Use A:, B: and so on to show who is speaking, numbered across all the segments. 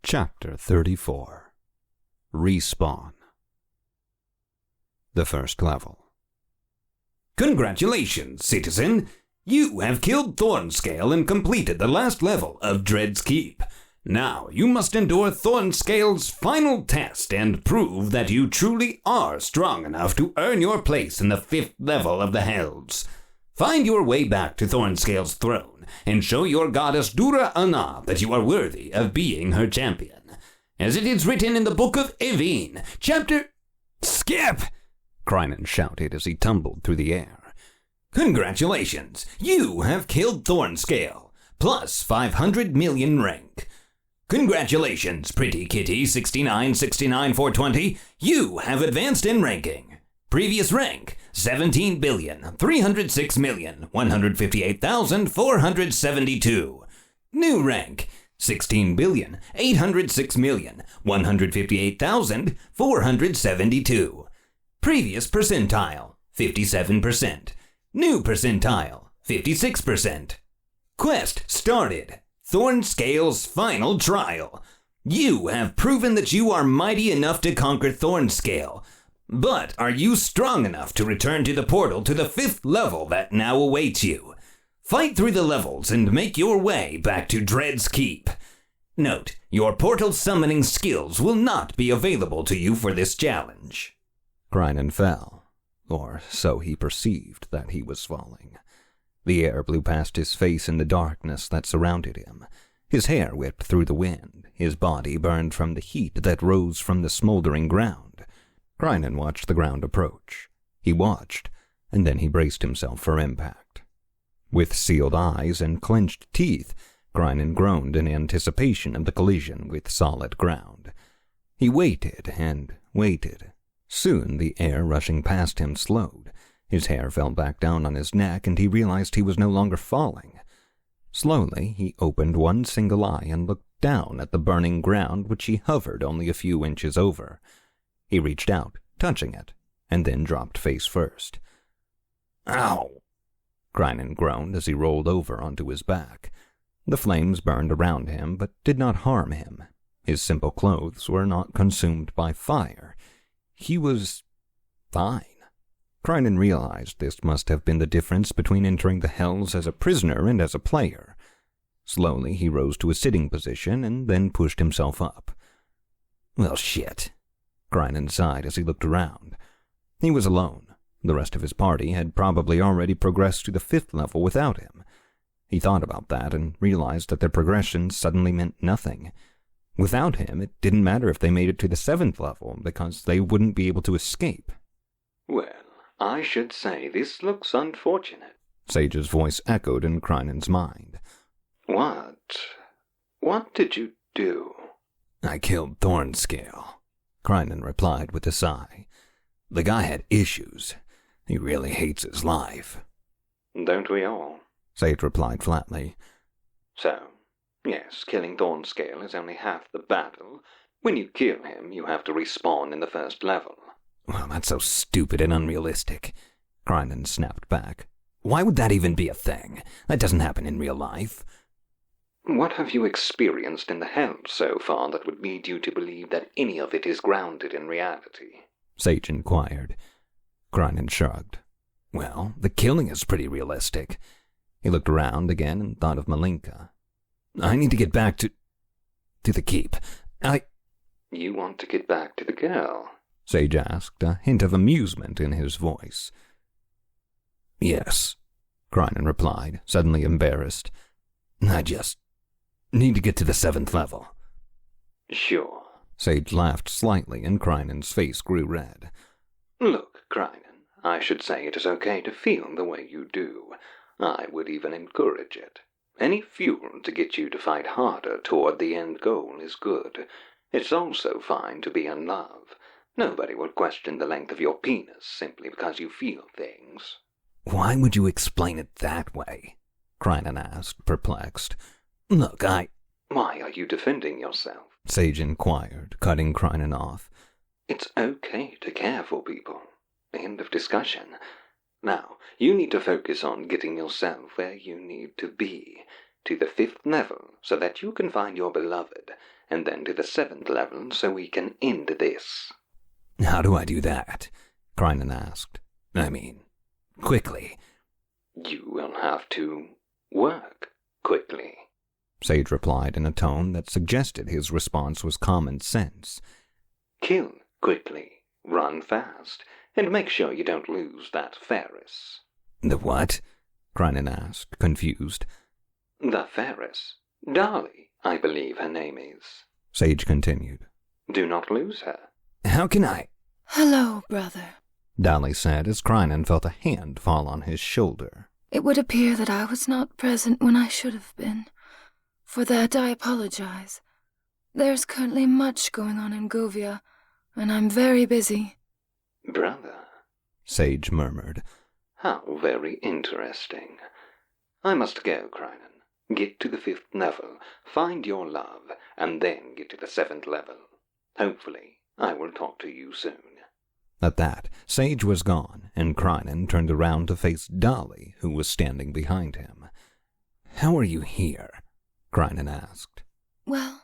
A: Chapter 34 Respawn. The first level.
B: Congratulations, citizen! You have killed Thornscale and completed the last level of Dread's Keep. Now you must endure Thornscale's final test and prove that you truly are strong enough to earn your place in the 5th level of the Hells. Find your way back to Thornscale's throne and show your goddess Dura Ana that you are worthy of being her champion. As it is written in the Book of Evine, chapter...
A: Skip! Crinan shouted as he tumbled through the air.
B: Congratulations! You have killed Thornscale, plus 500 million rank. Congratulations, pretty kitty 6969420. You have advanced in ranking. Previous rank, 17,306,158,472. New rank, 16,806,158,472. Previous percentile, 57%. New percentile, 56%. Quest started. Thornscale's final trial. You have proven that you are mighty enough to conquer Thornscale. But are you strong enough to return to the portal to the 5th level that now awaits you? Fight through the levels and make your way back to Dread's Keep. Note, your portal summoning skills will not be available to you for this challenge.
A: Crinan fell, or so he perceived that he was falling. The air blew past his face in the darkness that surrounded him. His hair whipped through the wind. His body burned from the heat that rose from the smoldering ground. Crinan watched the ground approach. He watched, and then he braced himself for impact. With sealed eyes and clenched teeth, Crinan groaned in anticipation of the collision with solid ground. He waited and waited. Soon the air rushing past him slowed. His hair fell back down on his neck, and he realized he was no longer falling. Slowly, he opened one single eye and looked down at the burning ground which he hovered only a few inches over. He reached out, touching it, and then dropped face first.
B: Ow!
A: Crinan groaned as he rolled over onto his back. The flames burned around him, but did not harm him. His simple clothes were not consumed by fire. He was fine. Crinan realized this must have been the difference between entering the Hells as a prisoner and as a player. Slowly he rose to a sitting position and then pushed himself up.
B: Well, shit.
A: Crinan sighed as he looked around. He was alone. The rest of his party had probably already progressed to the 5th level without him. He thought about that and realized that their progression suddenly meant nothing. Without him, it didn't matter if they made it to the 7th level, because they wouldn't be able to escape.
C: Well, I should say this looks unfortunate.
A: Sage's voice echoed in Crinan's mind.
C: What did you do?
A: I killed Thornscale, Crinan replied with a sigh. The guy had issues. He really hates his life.
C: Don't we all?
A: Sage replied flatly.
C: So, yes, killing Thornscale is only half the battle. When you kill him, you have to respawn in the 1st level.
A: Well, that's so stupid and unrealistic, Crinan snapped back. Why would that even be a thing? That doesn't happen in real life.
C: What have you experienced in the Hells so far that would lead you to believe that any of it is grounded in reality?
A: Sage inquired. Crinan shrugged. Well, the killing is pretty realistic. He looked around again and thought of Malinka. I need to get back to the keep.
C: You want to get back to the girl?
A: Sage asked, a hint of amusement in his voice. Yes, Crinan replied, suddenly embarrassed. I just need to get to the 7th level.
C: Sure.
A: Sage laughed slightly and Crinan's face grew red.
C: Look, Crinan, I should say it is okay to feel the way you do. I would even encourage it. Any fuel to get you to fight harder toward the end goal is good. It's also fine to be in love. Nobody will question the length of your penis simply because you feel things.
A: Why would you explain it that way? Crinan asked, perplexed. Look,
C: Why are you defending yourself?
A: Sage inquired, cutting Crinan off.
C: It's okay to care for people. End of discussion. Now, you need to focus on getting yourself where you need to be, to the 5th level, so that you can find your beloved, and then to the 7th level so we can end this.
A: How do I do that? Krynen asked. I mean, quickly.
C: You will have to work quickly,
A: Sage replied in a tone that suggested his response was common sense.
C: Kill quickly, run fast, and make sure you don't lose that Ferris.
A: The what? Krynen asked, confused.
C: The Ferris. Dolly, I believe her name is.
A: Sage continued.
C: Do not lose her.
A: How can I?
D: Hello, brother.
A: Dolly said as Krynen felt a hand fall on his shoulder.
D: It would appear that I was not present when I should have been. For that I apologize. There's currently much going on in Govia, and I'm very busy.
C: Brother,
A: Sage murmured.
C: how very interesting. I must go, Krynen. Get to the 5th level, find your love, and then get to the 7th level. Hopefully, I will talk to you soon.
A: At that, Sage was gone, and Krynen turned around to face Dolly, who was standing behind him. How are you here? Krynen asked.
D: Well,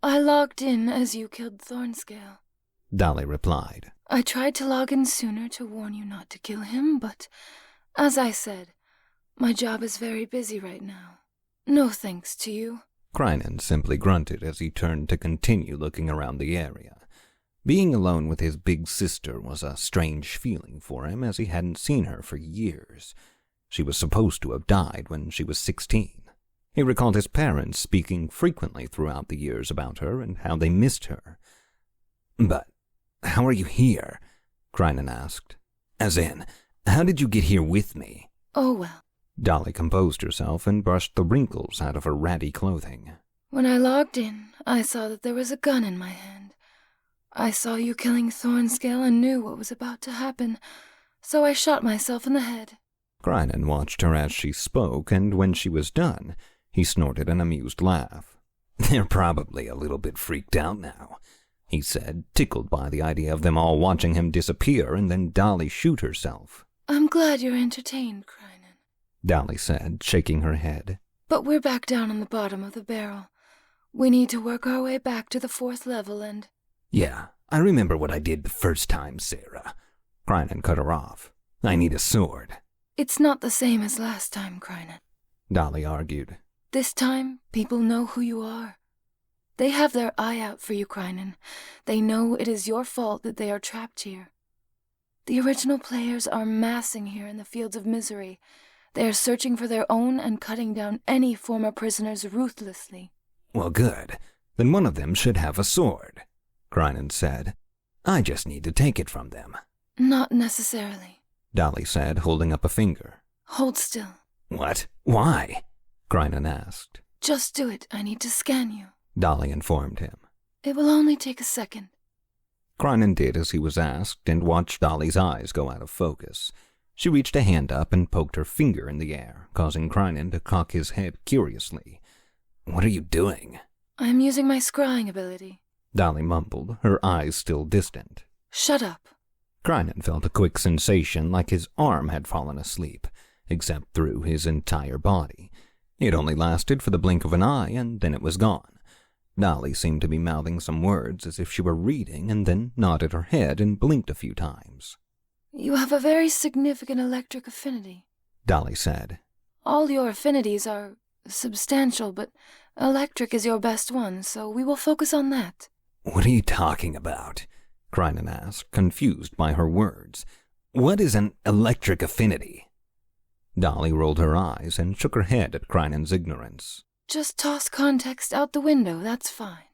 D: I logged in as you killed Thornscale.
A: Dolly replied.
D: I tried to log in sooner to warn you not to kill him, but, as I said, my job is very busy right now. No thanks to you.
A: Krynen simply grunted as he turned to continue looking around the area. Being alone with his big sister was a strange feeling for him, as he hadn't seen her for years. She was supposed to have died when she was 16. He recalled his parents speaking frequently throughout the years about her and how they missed her. But how are you here? Krynen asked. As in, how did you get here with me?
D: Oh well.
A: Dolly composed herself and brushed the wrinkles out of her ratty clothing.
D: When I logged in, I saw that there was a gun in my hand. I saw you killing Thornscale and knew what was about to happen, so I shot myself in the head.
A: Krynen watched her as she spoke, and when she was done, he snorted an amused laugh. They're probably a little bit freaked out now, he said, tickled by the idea of them all watching him disappear and then Dolly shoot herself.
D: I'm glad you're entertained, Krynen,
A: Dolly said, shaking her head.
D: But we're back down on the bottom of the barrel. We need to work our way back to the 4th level and...
A: Yeah, I remember what I did the first time, Sarah. Krynen cut her off. I need a sword.
D: It's not the same as last time, Krynen.
A: Dolly argued.
D: This time, people know who you are. They have their eye out for you, Krynen. They know it is your fault that they are trapped here. The original players are massing here in the fields of misery. They are searching for their own and cutting down any former prisoners ruthlessly.
A: Well, good. Then one of them should have a sword, Krynen said. I just need to take it from them.
D: Not necessarily,
A: Dolly said, holding up a finger.
D: Hold still.
A: What? Why? Krynen asked.
D: Just do it. I need to scan you,
A: Dolly informed him.
D: It will only take a second.
A: Krynen did as he was asked and watched Dolly's eyes go out of focus. She reached a hand up and poked her finger in the air, causing Krynen to cock his head curiously. What are you doing?
D: I am using my scrying ability,
A: Dolly mumbled, her eyes still distant.
D: Shut up.
A: Krynen felt a quick sensation like his arm had fallen asleep, except through his entire body. It only lasted for the blink of an eye, and then it was gone. Dolly seemed to be mouthing some words as if she were reading, and then nodded her head and blinked a few times.
D: You have a very significant electric affinity,
A: Dolly said.
D: All your affinities are substantial, but electric is your best one, so we will focus on that.
A: What are you talking about? Krynen asked, confused by her words. What is an electric affinity? Dolly rolled her eyes and shook her head at Krynen's ignorance.
D: Just toss context out the window, that's fine,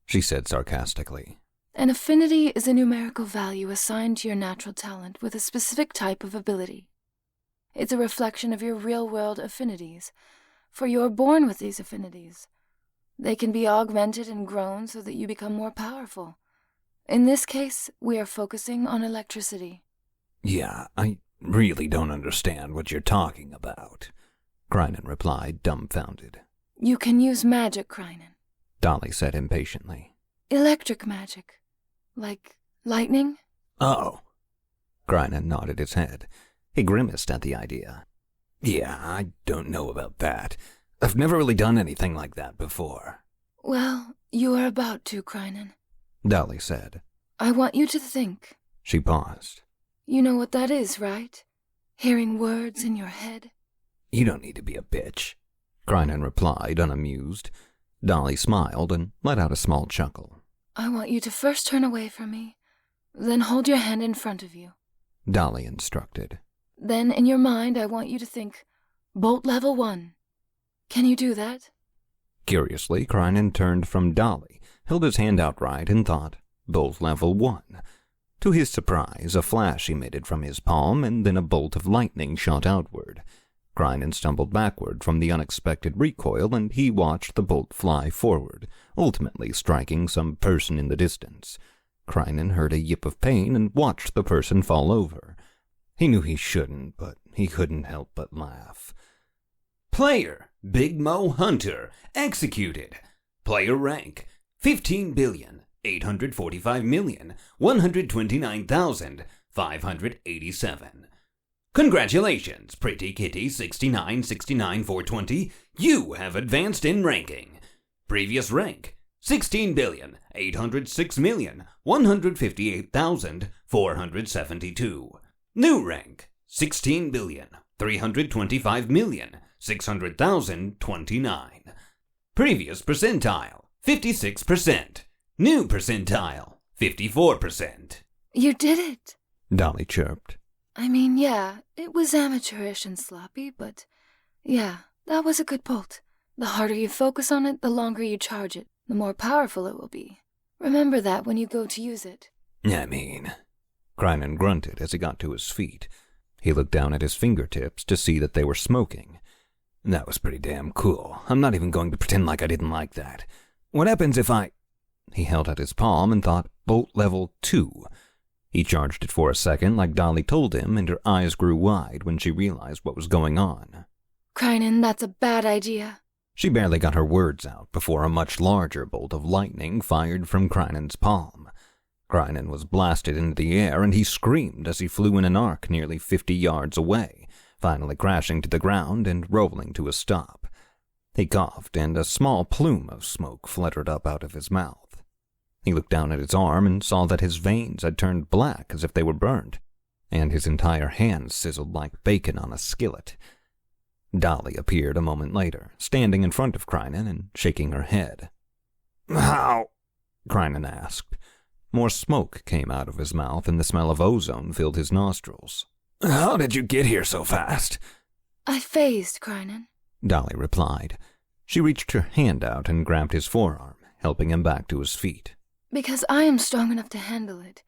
A: she said sarcastically.
D: An affinity is a numerical value assigned to your natural talent with a specific type of ability. It's a reflection of your real-world affinities, for you're born with these affinities. They can be augmented and grown so that you become more powerful. In this case, we are focusing on electricity.
A: Yeah, I really don't understand what you're talking about, Krynen replied, dumbfounded.
D: You can use magic, Krynen,
A: Dolly said impatiently.
D: Electric magic. Like lightning?
A: Oh. Krynen nodded his head. He grimaced at the idea. Yeah, I don't know about that. I've never really done anything like that before.
D: Well, You are about to, Krynen,
A: Dolly said.
D: I want you to think.
A: She paused.
D: You know what that is, right? Hearing words in your head.
A: You don't need to be a bitch, Krynen replied, unamused. Dolly smiled and let out a small chuckle.
D: I want you to first turn away from me, then hold your hand in front of you,
A: Dolly instructed.
D: Then in your mind I want you to think, Bolt level 1. Can you do that?
A: Curiously, Krynen turned from Dolly, held his hand outright, and thought, Bolt level 1. To his surprise, a flash emitted from his palm, and then a bolt of lightning shot outward. Krynen stumbled backward from the unexpected recoil, and he watched the bolt fly forward, ultimately striking some person in the distance. Krynen heard a yip of pain and watched the person fall over. He knew he shouldn't, but he couldn't help but laugh.
B: Player, Big Mo Hunter, executed. Player rank, 15,845,129,587. Congratulations, Pretty Kitty 6969420. You have advanced in ranking. Previous rank, 16,806,158,472. New rank, 16,325,600,029. Previous percentile, 56%. New percentile, 54%.
D: You did it.
A: Dolly chirped.
D: I mean, yeah, it was amateurish and sloppy, but yeah, that was a good bolt. The harder you focus on it, the longer you charge it, the more powerful it will be. Remember that when you go to use it.
A: I mean, Krynen grunted as he got to his feet. He looked down at his fingertips to see that they were smoking. That was pretty damn cool. I'm not even going to pretend like I didn't like that. What happens if I... He held out his palm and thought, Bolt level 2. He charged it for a second like Dolly told him, and her eyes grew wide when she realized what was going on.
D: Krynen, that's a bad idea.
A: She barely got her words out before a much larger bolt of lightning fired from Krynen's palm. Krynen was blasted into the air, and he screamed as he flew in an arc nearly 50 yards away, finally crashing to the ground and rolling to a stop. He coughed, and a small plume of smoke fluttered up out of his mouth. He looked down at his arm and saw that his veins had turned black as if they were burnt, and his entire hand sizzled like bacon on a skillet. Dolly appeared a moment later, standing in front of Krynen and shaking her head. How? Krynen asked. More smoke came out of his mouth, and the smell of ozone filled his nostrils. How did you get here so fast?
D: I phased, Krynen,
A: Dolly replied. She reached her hand out and grabbed his forearm, helping him back to his feet.
D: Because I am strong enough to handle it.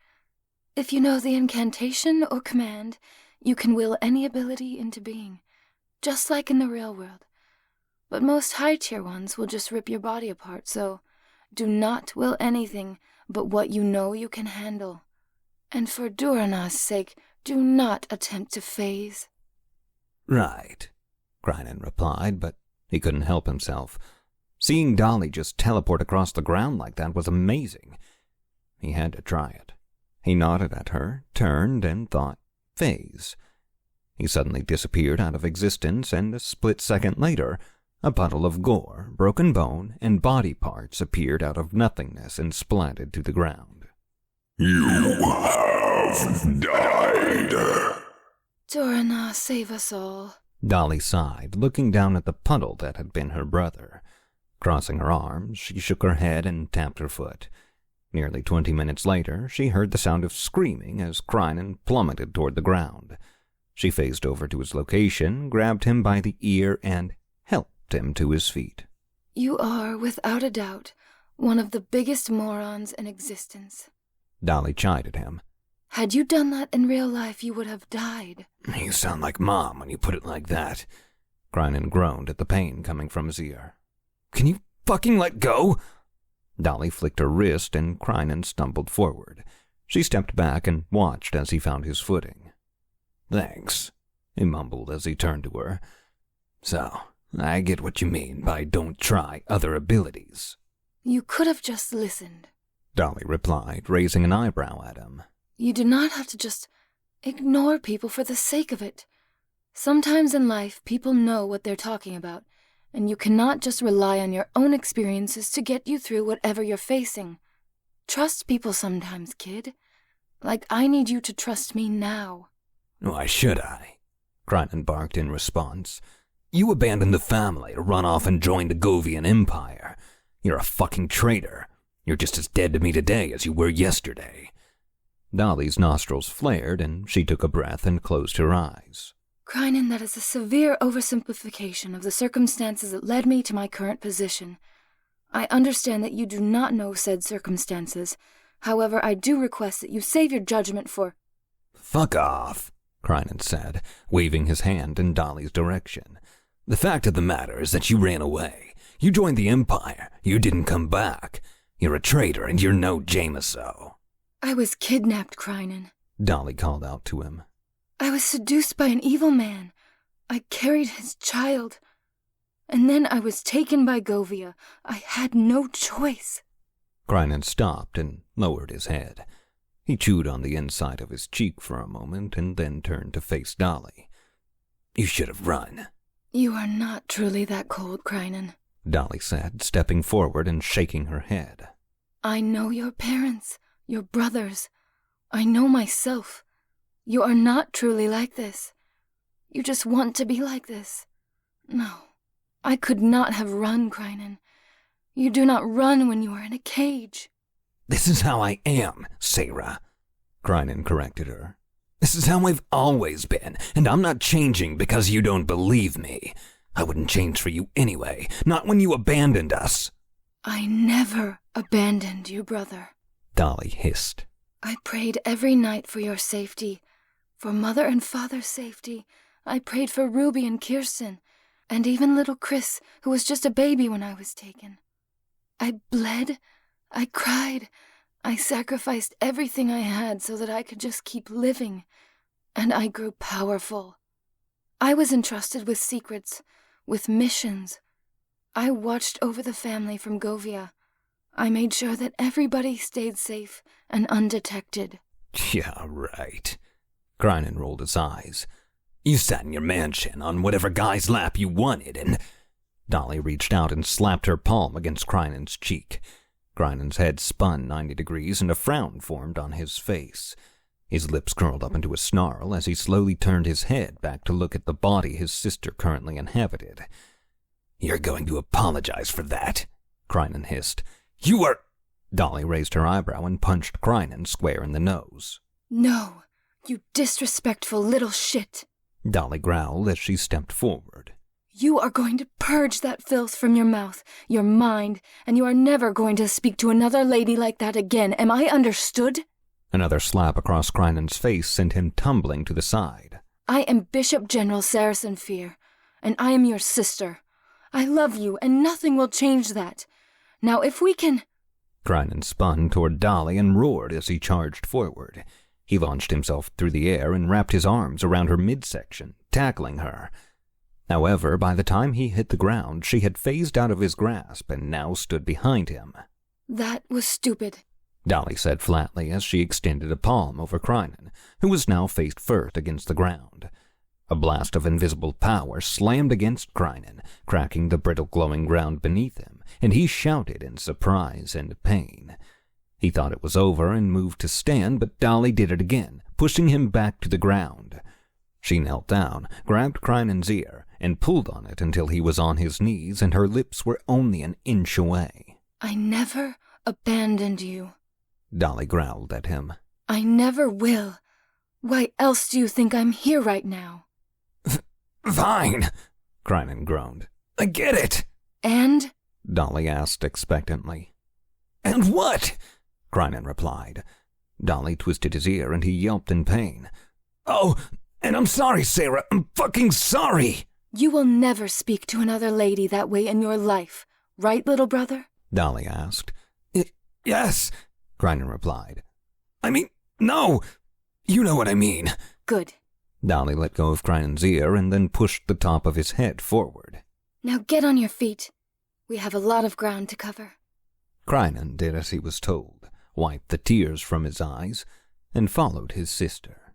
D: If you know the incantation or command, you can will any ability into being, just like in the real world. But most high-tier ones will just rip your body apart, so do not will anything but what you know you can handle. And for Durana's sake, do not attempt to phase.
A: Right, Krynen replied, but he couldn't help himself. Seeing Dolly just teleport across the ground like that was amazing. He had to try it. He nodded at her, turned, and thought, phase. He suddenly disappeared out of existence, and a split second later, a puddle of gore, broken bone, and body parts appeared out of nothingness and splatted to the ground.
E: You have died.
D: Durana, save us all.
A: Dolly sighed, looking down at the puddle that had been her brother. Crossing her arms, she shook her head and tapped her foot. Nearly 20 minutes later, she heard the sound of screaming as Krynen plummeted toward the ground. She phased over to his location, grabbed him by the ear, and helped him to his feet.
D: You are, without a doubt, one of the biggest morons in existence.
A: Dolly chided him.
D: Had you done that in real life, you would have died.
A: You sound like Mom when you put it like that. Krynen groaned at the pain coming from his ear. Can you fucking let go? Dolly flicked her wrist, and Krynen stumbled forward. She stepped back and watched as he found his footing. Thanks, he mumbled as he turned to her. So, I get what you mean by don't try other abilities.
D: You could have just listened,
A: Dolly replied, raising an eyebrow at him.
D: You do not have to just ignore people for the sake of it. Sometimes in life, people know what they're talking about, and you cannot just rely on your own experiences to get you through whatever you're facing. Trust people sometimes, kid. Like I need you to trust me now.
A: Why should I? Crinan barked in response. You abandoned the family to run off and join the Govian Empire. You're a fucking traitor. You're just as dead to me today as you were yesterday. Dolly's nostrils flared, and she took a breath and closed her eyes.
D: Crinan, that is a severe oversimplification of the circumstances that led me to my current position. I understand that you do not know said circumstances. However, I do request that you save your judgment for—
A: Fuck off, Crinan said, waving his hand in Dolly's direction. The fact of the matter is that you ran away. You joined the Empire. You didn't come back. You're a traitor and you're no Jameso.
D: I was kidnapped, Crinan,
A: Dolly called out to him.
D: I was seduced by an evil man. I carried his child. And then I was taken by Govia. I had no choice.
A: Crinan stopped and lowered his head. He chewed on the inside of his cheek for a moment and then turned to face Dolly. You should have run.
D: You are not truly that cold, Crinan,
A: Dolly said, stepping forward and shaking her head.
D: I know your parents, your brothers. I know myself. You are not truly like this. You just want to be like this. No, I could not have run, Crinan. You do not run when you are in a cage.
A: This is how I am, Sarah, Crinan corrected her. This is how I've always been, and I'm not changing because you don't believe me. I wouldn't change for you anyway, not when you abandoned us.
D: I never abandoned you, brother,
A: Dolly hissed.
D: I prayed every night for your safety, for Mother and Father's safety. I prayed for Ruby and Kirsten, and even little Chris, who was just a baby when I was taken. I bled, I cried, I sacrificed everything I had so that I could just keep living, and I grew powerful. I was entrusted with secrets, with missions. I watched over the family from Govia. I made sure that everybody stayed safe and undetected.
A: Yeah, right. Crinan rolled his eyes. You sat in your mansion on whatever guy's lap you wanted, and— Dolly reached out and slapped her palm against Crinan's cheek. Crinan's head spun 90 degrees and a frown formed on his face. His lips curled up into a snarl as he slowly turned his head back to look at the body his sister currently inhabited. You're going to apologize for that, Crinan hissed. You are— Dolly raised her eyebrow and punched Crinan square in the nose.
D: No, you disrespectful little shit,
A: Dolly growled as she stepped forward.
D: You are going to purge that filth from your mouth, your mind, and you are never going to speak to another lady like that again. Am I understood?
A: Another slap across Crinan's face sent him tumbling to the side.
D: I am Bishop General Saracen Fear, and I am your sister. I love you, and nothing will change that. Now if we can—
A: Crinan spun toward Dolly and roared as he charged forward. He launched himself through the air and wrapped his arms around her midsection, tackling her. However, by the time he hit the ground, she had phased out of his grasp and now stood behind him.
D: That was stupid,
A: Dolly said flatly as she extended a palm over Crinan, who was now faced first against the ground. A blast of invisible power slammed against Crinan, cracking the brittle glowing ground beneath him, and he shouted in surprise and pain. He thought it was over and moved to stand, but Dolly did it again, pushing him back to the ground. She knelt down, grabbed Crinan's ear, and pulled on it until he was on his knees and her lips were only an inch away.
D: I never abandoned you,
A: Dolly growled at him.
D: I never will. Why else do you think I'm here right now?
A: Fine, Crinan groaned. I get it.
D: And?
A: Dolly asked expectantly. And what? Crinan replied. Dolly twisted his ear and he yelped in pain. Oh, and I'm sorry, Sarah. I'm fucking sorry.
D: You will never speak to another lady that way in your life, right, little brother?
A: Dolly asked. Yes, Crinan replied. I mean, no. You know what I mean.
D: Good.
A: Dolly let go of Crinan's ear and then pushed the top of his head forward.
D: Now get on your feet. We have a lot of ground to cover.
A: Crinan did as he was told, wiped the tears from his eyes, and followed his sister.